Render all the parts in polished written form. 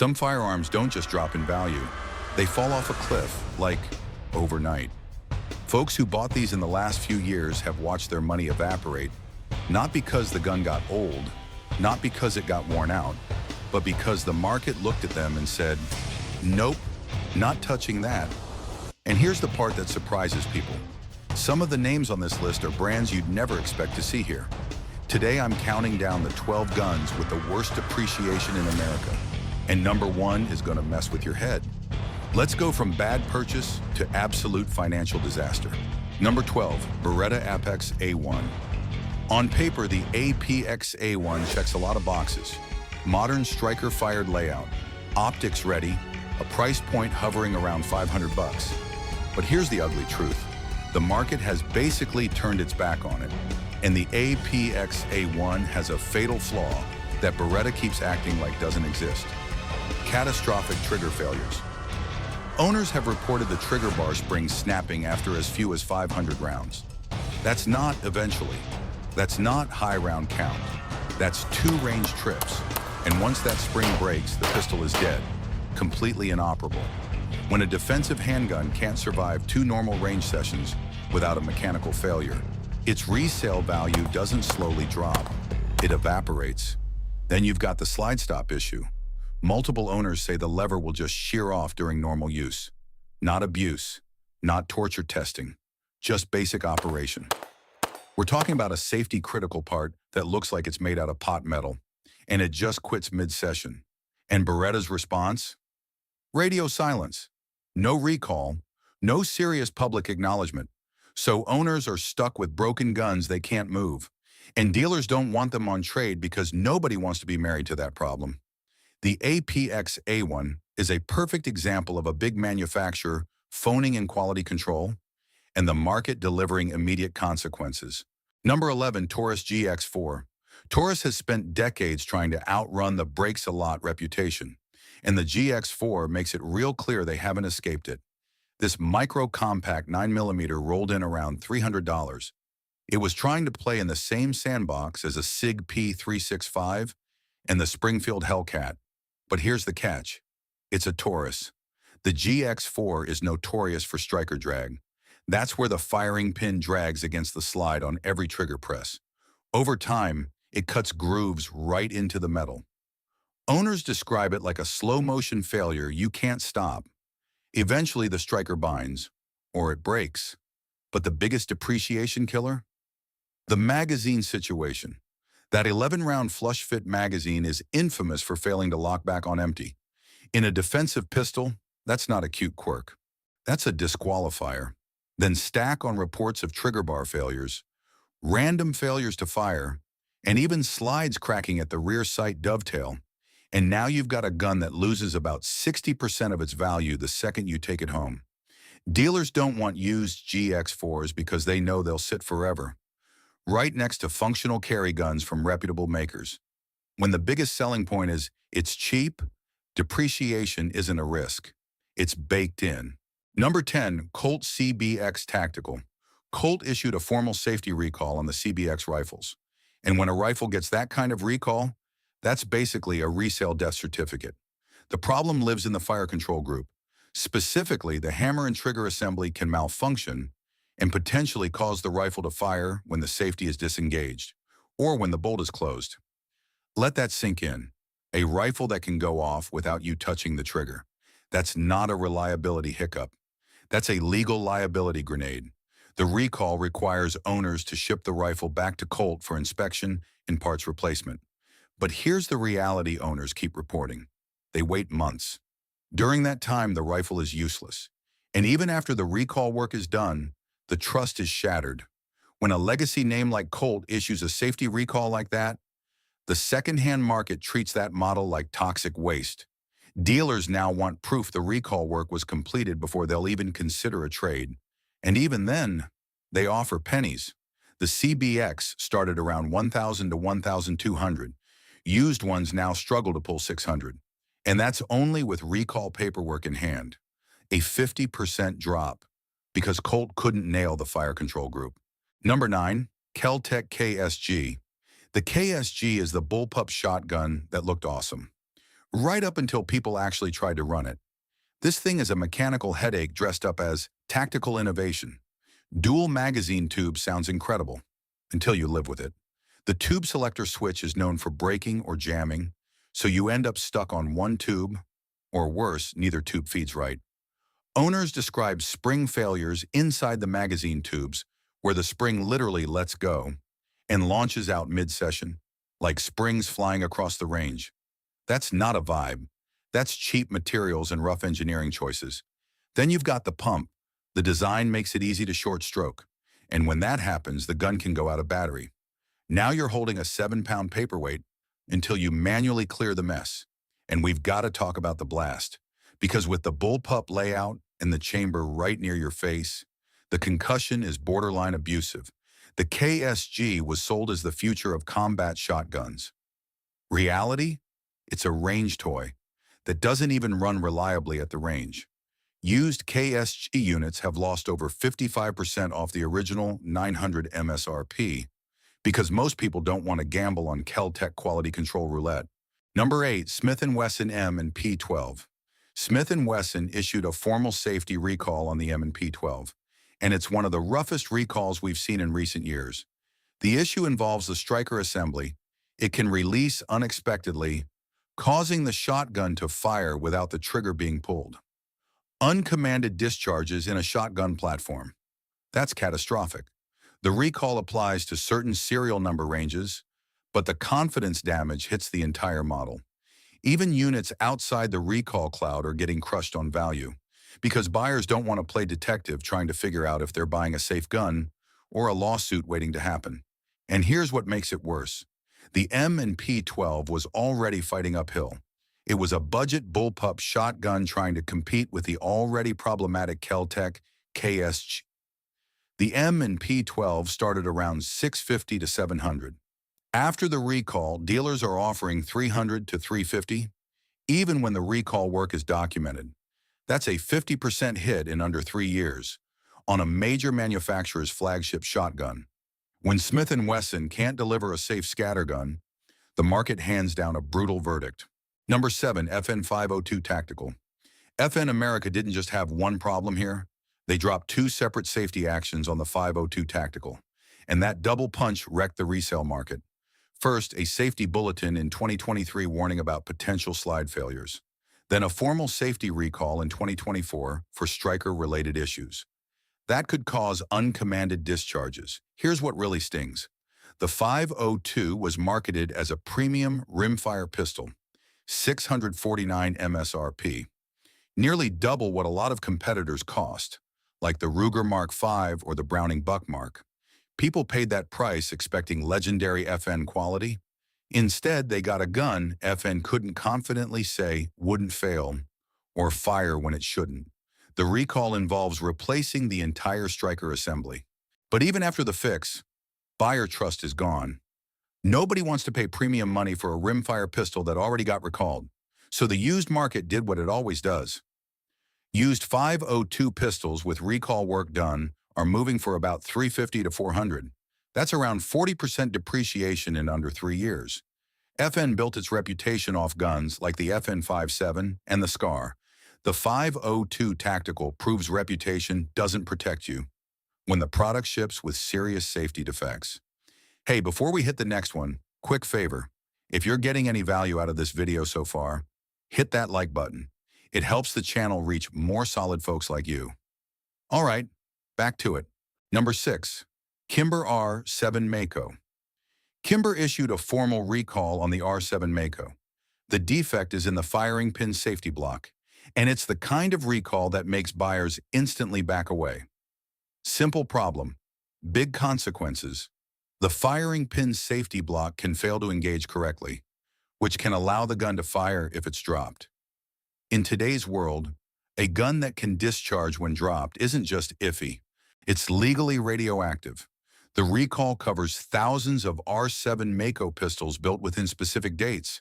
Some firearms don't just drop in value. They fall off a cliff, like overnight. Folks who bought these in the last few years have watched their money evaporate, not because the gun got old, not because it got worn out, but because the market looked at them and said, nope, not touching that. And here's the part that surprises people. Some of the names on this list are brands you'd never expect to see here. Today, I'm counting down the 12 guns with the worst depreciation in America. And number one is going to mess with your head. Let's go from bad purchase to absolute financial disaster. Number 12, Beretta APX A1. On paper, the APX A1 checks a lot of boxes. Modern striker-fired layout, optics ready, a price point hovering around 500 bucks. But here's the ugly truth. The market has basically turned its back on it, and the APX A1 has a fatal flaw that Beretta keeps acting like doesn't exist. Catastrophic trigger failures. Owners have reported the trigger bar springs snapping after as few as 500 rounds. That's not eventually. That's not high round count. That's 2 range trips. And once that spring breaks, the pistol is dead, completely inoperable. When a defensive handgun can't survive 2 normal range sessions without a mechanical failure, its resale value doesn't slowly drop, it evaporates. Then you've got the slide stop issue. Multiple owners say the lever will just shear off during normal use. Not abuse, not torture testing, just basic operation. We're talking about a safety critical part that looks like it's made out of pot metal, and it just quits mid-session. And Beretta's response? Radio silence. No recall, no serious public acknowledgement. So owners are stuck with broken guns they can't move. And dealers don't want them on trade because nobody wants to be married to that problem. The APX A1 is a perfect example of a big manufacturer phoning in quality control and the market delivering immediate consequences. Number 11, Taurus GX4. Taurus has spent decades trying to outrun the breaks-a-lot reputation, and the GX4 makes it real clear they haven't escaped it. This micro-compact 9mm rolled in around $300. It was trying to play in the same sandbox as a SIG P365 and the Springfield Hellcat. But here's the catch. It's a Taurus. The GX4 is notorious for striker drag. That's where the firing pin drags against the slide on every trigger press. Over time, it cuts grooves right into the metal. Owners describe it like a slow-motion failure you can't stop. Eventually, the striker binds, or it breaks. But the biggest depreciation killer? The magazine situation. That 11-round flush-fit magazine is infamous for failing to lock back on empty. In a defensive pistol, that's not a cute quirk. That's a disqualifier. Then stack on reports of trigger bar failures, random failures to fire, and even slides cracking at the rear sight dovetail. And now you've got a gun that loses about 60% of its value the second you take it home. Dealers don't want used GX4s because they know they'll sit forever, right next to functional carry guns from reputable makers. When the biggest selling point is it's cheap, depreciation isn't a risk. It's baked in. Number 10, Colt CBX Tactical. Colt issued a formal safety recall on the CBX rifles. And when a rifle gets that kind of recall, that's basically a resale death certificate. The problem lives in the fire control group. Specifically, the hammer and trigger assembly can malfunction and potentially cause the rifle to fire when the safety is disengaged or when the bolt is closed. Let that sink in. A rifle that can go off without you touching the trigger. That's not a reliability hiccup. That's a legal liability grenade. The recall requires owners to ship the rifle back to Colt for inspection and parts replacement. But here's the reality owners keep reporting. They wait months. During that time, the rifle is useless. And even after the recall work is done, the trust is shattered. When a legacy name like Colt issues a safety recall like that, the secondhand market treats that model like toxic waste. Dealers now want proof the recall work was completed before they'll even consider a trade. And even then, they offer pennies. The CBX started around $1,000 to $1,200. Used ones now struggle to pull $600. And that's only with recall paperwork in hand. A 50% drop because Colt couldn't nail the fire control group. Number 9, KelTec KSG. The KSG is the bullpup shotgun that looked awesome. right up until people actually tried to run it. This thing is a mechanical headache dressed up as tactical innovation. Dual magazine tube sounds incredible until you live with it. The tube selector switch is known for breaking or jamming, so you end up stuck on one tube, or worse, neither tube feeds right. Owners describe spring failures inside the magazine tubes, where the spring literally lets go and launches out mid-session, like springs flying across the range. That's not a vibe. That's cheap materials and rough engineering choices. Then you've got the pump. The design makes it easy to short stroke. And when that happens, the gun can go out of battery. Now you're holding a 7-pound paperweight until you manually clear the mess. And we've got to talk about the blast. Because with the bullpup layout and the chamber right near your face, the concussion is borderline abusive. The KSG was sold as the future of combat shotguns. Reality? It's a range toy that doesn't even run reliably at the range. Used KSG units have lost over 55% off the original 900 MSRP because most people don't want to gamble on KelTec quality control roulette. Number 8, Smith & Wesson M and P12. Smith & Wesson issued a formal safety recall on the M and P12, and it's one of the roughest recalls we've seen in recent years. The issue involves the striker assembly. It can release unexpectedly, causing the shotgun to fire without the trigger being pulled. Uncommanded discharges in a shotgun platform. That's catastrophic. The recall applies to certain serial number ranges, but the confidence damage hits the entire model. Even units outside the recall cloud are getting crushed on value because buyers don't want to play detective trying to figure out if they're buying a safe gun or a lawsuit waiting to happen. And here's what makes it worse. The M and P12 was already fighting uphill. It was a budget bullpup shotgun trying to compete with the already problematic KelTec KSG. The M and P12 started around $650 to $700. After the recall, dealers are offering $300 to $350, even when the recall work is documented. That's a 50% hit in under 3 years on a major manufacturer's flagship shotgun. When Smith & Wesson can't deliver a safe scattergun, the market hands down a brutal verdict. Number 7, FN 502 Tactical. FN America didn't just have one problem here. They dropped 2 separate safety actions on the 502 Tactical, and that double punch wrecked the resale market. First, a safety bulletin in 2023 warning about potential slide failures. Then a formal safety recall in 2024 for striker-related issues. That could cause uncommanded discharges. Here's what really stings. The 502 was marketed as a premium rimfire pistol, $649 MSRP, nearly double what a lot of competitors cost, like the Ruger Mark V or the Browning Buckmark. People paid that price expecting legendary FN quality. Instead, they got a gun FN couldn't confidently say wouldn't fail or fire when it shouldn't. The recall involves replacing the entire striker assembly. But even after the fix, buyer trust is gone. Nobody wants to pay premium money for a rimfire pistol that already got recalled. So the used market did what it always does. Used 502 pistols with recall work done are moving for about $350 to $400. That's around 40% depreciation in under 3 years. FN built its reputation off guns like the FN 57 and the SCAR. The 502 Tactical proves reputation doesn't protect you when the product ships with serious safety defects. Hey, before we hit the next one, quick favor. If you're getting any value out of this video so far, hit that like button. It helps the channel reach more solid folks like you. All right, back to it. Number 6, Kimber R7 Mako. Kimber issued a formal recall on the R7 Mako. The defect is in the firing pin safety block, and it's the kind of recall that makes buyers instantly back away. Simple problem, big consequences. The firing pin safety block can fail to engage correctly, which can allow the gun to fire if it's dropped. In today's world, a gun that can discharge when dropped isn't just iffy, it's legally radioactive. The recall covers thousands of R7 Mako pistols built within specific dates,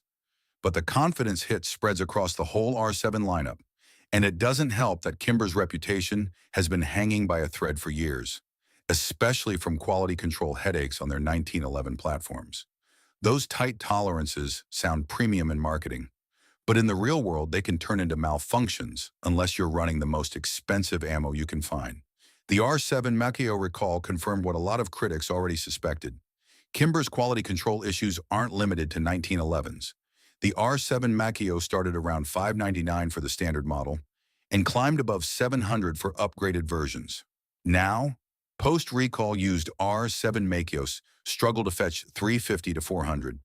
but the confidence hit spreads across the whole R7 lineup, and it doesn't help that Kimber's reputation has been hanging by a thread for years, especially from quality control headaches on their 1911 platforms. Those tight tolerances sound premium in marketing, But in the real world, they can turn into malfunctions unless you're running the most expensive ammo you can find. The R7 Macchio recall confirmed what a lot of critics already suspected. Kimber's quality control issues aren't limited to 1911s. The R7 Macchio started around $599 for the standard model and climbed above $700 for upgraded versions. Now, post-recall used R7 Macchios struggle to fetch $350 to $400,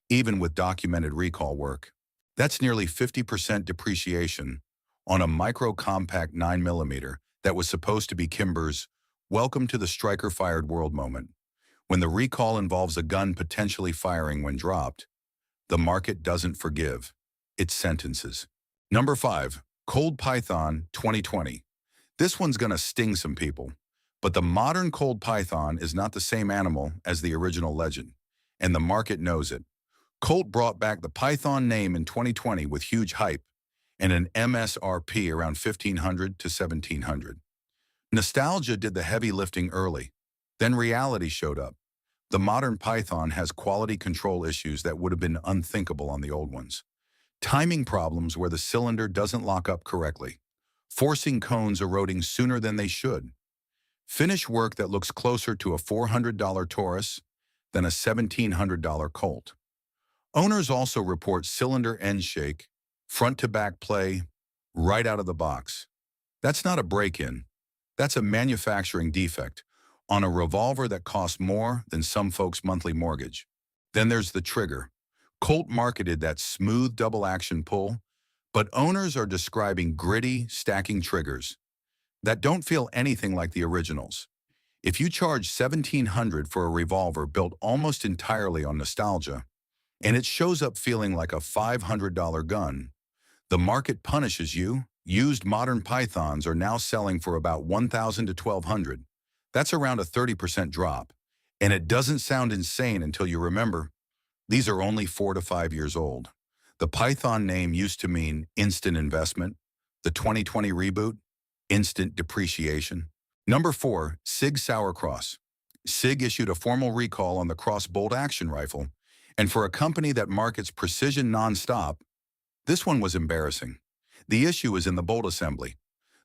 even with documented recall work. That's nearly 50% depreciation on a micro-compact 9mm that was supposed to be Kimber's welcome to the striker-fired world moment. When the recall involves a gun potentially firing when dropped, the market doesn't forgive. It sentences. Number 5. Colt Python 2020. This one's gonna sting some people, but the modern Colt Python is not the same animal as the original legend, and the market knows it. Colt brought back the Python name in 2020 with huge hype and an MSRP around $1,500 to $1,700. Nostalgia did the heavy lifting early, then reality showed up. The modern Python has quality control issues that would have been unthinkable on the old ones. Timing problems where the cylinder doesn't lock up correctly, forcing cones eroding sooner than they should. Finish work that looks closer to a $400 Taurus than a $1,700 Colt. Owners also report cylinder end shake, front-to-back play, right out of the box. That's not a break-in. That's a manufacturing defect on a revolver that costs more than some folks' monthly mortgage. Then there's the trigger. Colt marketed that smooth double-action pull, but owners are describing gritty, stacking triggers that don't feel anything like the originals. If you charge $1,700 for a revolver built almost entirely on nostalgia, and it shows up feeling like a $500 gun, the market punishes you. Used modern Pythons are now selling for about $1,000 to $1,200. That's around a 30% drop, and it doesn't sound insane until you remember these are only 4 to 5 years old. The Python name used to mean instant investment. The 2020 reboot, instant depreciation. Number 4, SIG Sauer Cross. SIG issued a formal recall on the Cross bolt action rifle, and for a company that markets precision non-stop, this one was embarrassing. The issue is in the bolt assembly.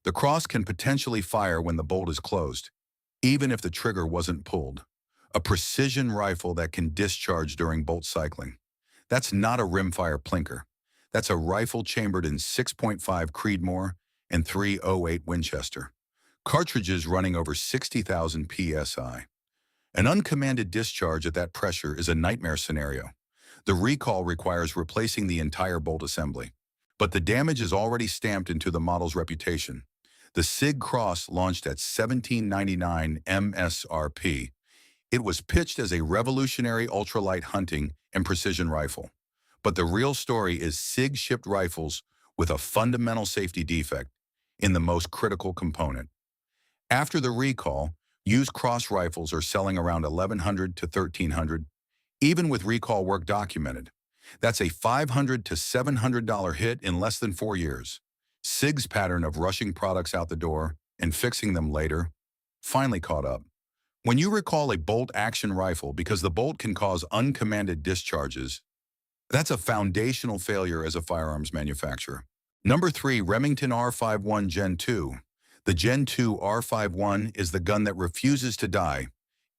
The Cross can potentially fire when the bolt is closed, even if the trigger wasn't pulled. A precision rifle that can discharge during bolt cycling. That's not a rimfire plinker. That's a rifle chambered in 6.5 Creedmoor and 308 Winchester. Cartridges running over 60,000 psi. An uncommanded discharge at that pressure is a nightmare scenario. The recall requires replacing the entire bolt assembly. But the damage is already stamped into the model's reputation. The SIG Cross launched at $1,799 MSRP. It was pitched as a revolutionary ultralight hunting and precision rifle. But the real story is SIG shipped rifles with a fundamental safety defect in the most critical component. After the recall, used Cross rifles are selling around $1,100 to $1,300, even with recall work documented. That's a $500 to $700 hit in less than 4 years. SIG's pattern of rushing products out the door and fixing them later finally caught up. When you recall a bolt-action rifle because the bolt can cause uncommanded discharges, that's a foundational failure as a firearms manufacturer. Number 3, Remington R51 Gen 2. The Gen 2 R51 is the gun that refuses to die,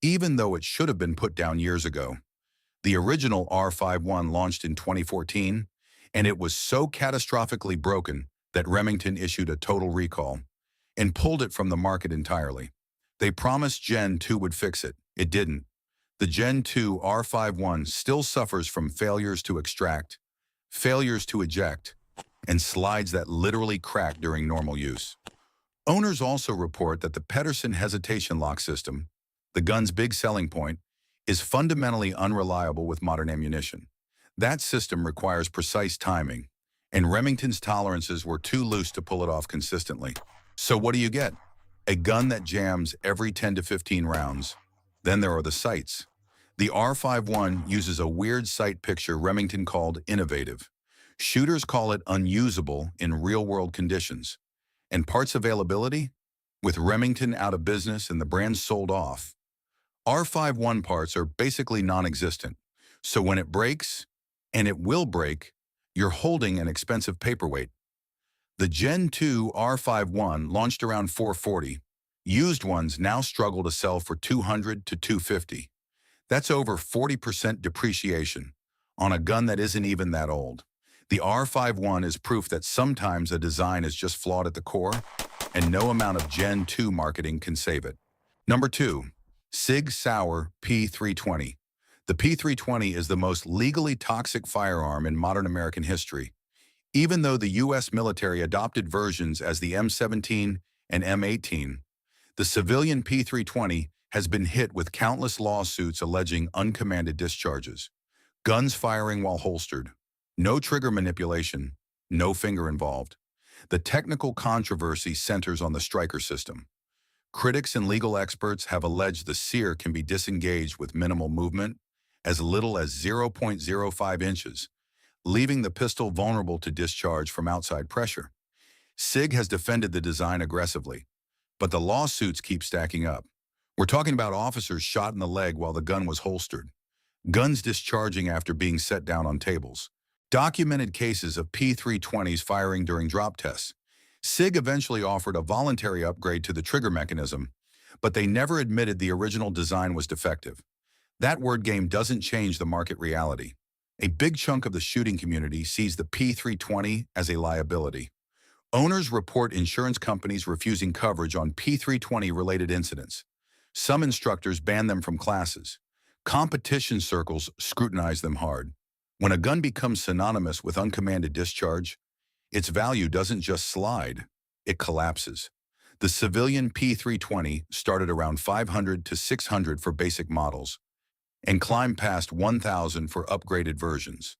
even though it should have been put down years ago. The original R51 launched in 2014, and it was so catastrophically broken that Remington issued a total recall and pulled it from the market entirely. They promised Gen 2 would fix it. It didn't. The Gen 2 R51 still suffers from failures to extract, failures to eject, and slides that literally crack during normal use. Owners also report that the Pedersen hesitation lock system, the gun's big selling point, is fundamentally unreliable with modern ammunition. That system requires precise timing, and Remington's tolerances were too loose to pull it off consistently. So what do you get? A gun that jams every 10 to 15 rounds. Then there are the sights. The R51 uses a weird sight picture Remington called innovative. Shooters call it unusable in real-world conditions. And parts availability? With Remington out of business and the brand sold off, R51 parts are basically non-existent. So when it breaks, and it will break, you're holding an expensive paperweight. The Gen 2 R51 launched around 440. Used ones now struggle to sell for 200 to 250. That's over 40% depreciation on a gun that isn't even that old. The R51 is proof that sometimes a design is just flawed at the core, and no amount of Gen 2 marketing can save it. Number 2. SIG Sauer P320. The P320 is the most legally toxic firearm in modern American history. Even though the U.S. military adopted versions as the M17 and M18, the civilian P320 has been hit with countless lawsuits alleging uncommanded discharges, guns firing while holstered, no trigger manipulation, no finger involved. The technical controversy centers on the striker system. Critics and legal experts have alleged the sear can be disengaged with minimal movement, as little as 0.05 inches, leaving the pistol vulnerable to discharge from outside pressure. SIG has defended the design aggressively, but the lawsuits keep stacking up. We're talking about officers shot in the leg while the gun was holstered, guns discharging after being set down on tables, documented cases of P320s firing during drop tests. SIG eventually offered a voluntary upgrade to the trigger mechanism, but they never admitted the original design was defective. That word game doesn't change the market reality. A big chunk of the shooting community sees the P320 as a liability. Owners report insurance companies refusing coverage on P320-related incidents. Some instructors ban them from classes. Competition circles scrutinize them hard. When a gun becomes synonymous with uncommanded discharge, its value doesn't just slide, it collapses. The civilian P320 started around 500 to 600 for basic models and climbed past 1,000 for upgraded versions.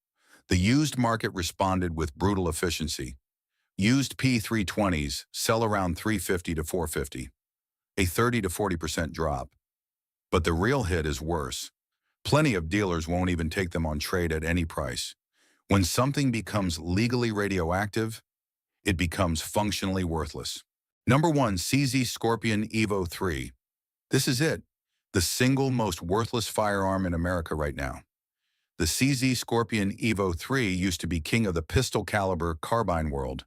The used market responded with brutal efficiency. Used P320s sell around 350 to 450, a 30 to 40% drop. But the real hit is worse. Plenty of dealers won't even take them on trade at any price. When something becomes legally radioactive, it becomes functionally worthless. Number 1, CZ Scorpion Evo 3. This is it, the single most worthless firearm in America right now. The CZ Scorpion Evo 3 used to be king of the pistol caliber carbine world.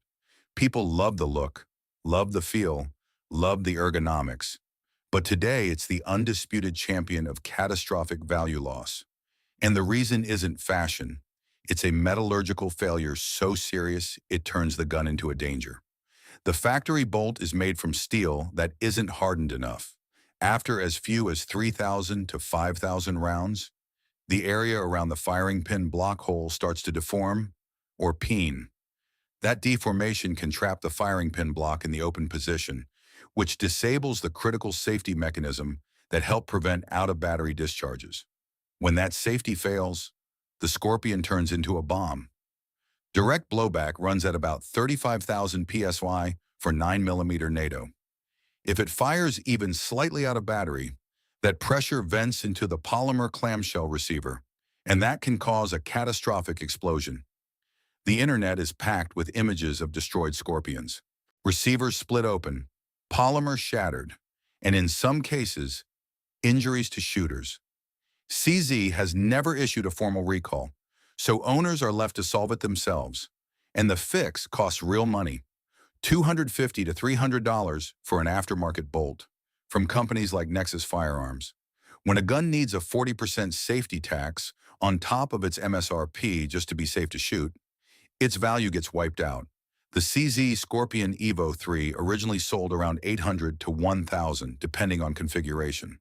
People loved the look, loved the feel, loved the ergonomics. But today it's the undisputed champion of catastrophic value loss. And the reason isn't fashion. It's a metallurgical failure so serious it turns the gun into a danger. The factory bolt is made from steel that isn't hardened enough. After as few as 3,000 to 5,000 rounds, the area around the firing pin block hole starts to deform or peen. That deformation can trap the firing pin block in the open position, which disables the critical safety mechanism that help prevent out-of-battery discharges. When that safety fails, the Scorpion turns into a bomb. Direct blowback runs at about 35,000 PSY for 9mm NATO. If it fires even slightly out of battery, that pressure vents into the polymer clamshell receiver, and that can cause a catastrophic explosion. The internet is packed with images of destroyed Scorpions. Receivers split open, polymer shattered, and in some cases, injuries to shooters. CZ has never issued a formal recall, so owners are left to solve it themselves. And the fix costs real money, $250 to $300 for an aftermarket bolt from companies like Nexus Firearms. When a gun needs a 40% safety tax on top of its MSRP just to be safe to shoot, its value gets wiped out. The CZ Scorpion Evo 3 originally sold around 800 to 1,000 depending on configuration.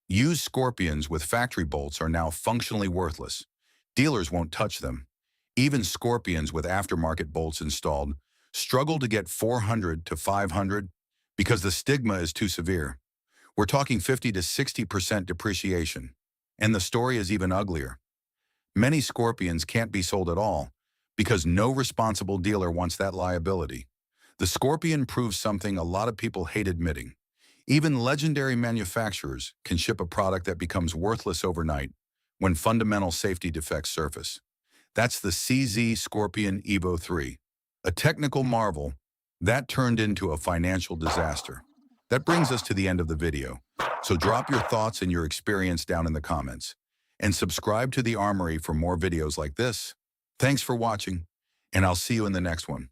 Used Scorpions with factory bolts are now functionally worthless. Dealers won't touch them. Even Scorpions with aftermarket bolts installed struggle to get 400 to 500 because the stigma is too severe. We're talking 50 to 60% depreciation. And the story is even uglier. Many Scorpions can't be sold at all because no responsible dealer wants that liability. The Scorpion proves something a lot of people hate admitting. Even legendary manufacturers can ship a product that becomes worthless overnight when fundamental safety defects surface. That's the CZ Scorpion Evo 3, a technical marvel that turned into a financial disaster. That brings us to the end of the video, so drop your thoughts and your experience down in the comments, and subscribe to the Armory for more videos like this. Thanks for watching. and I'll see you in the next one.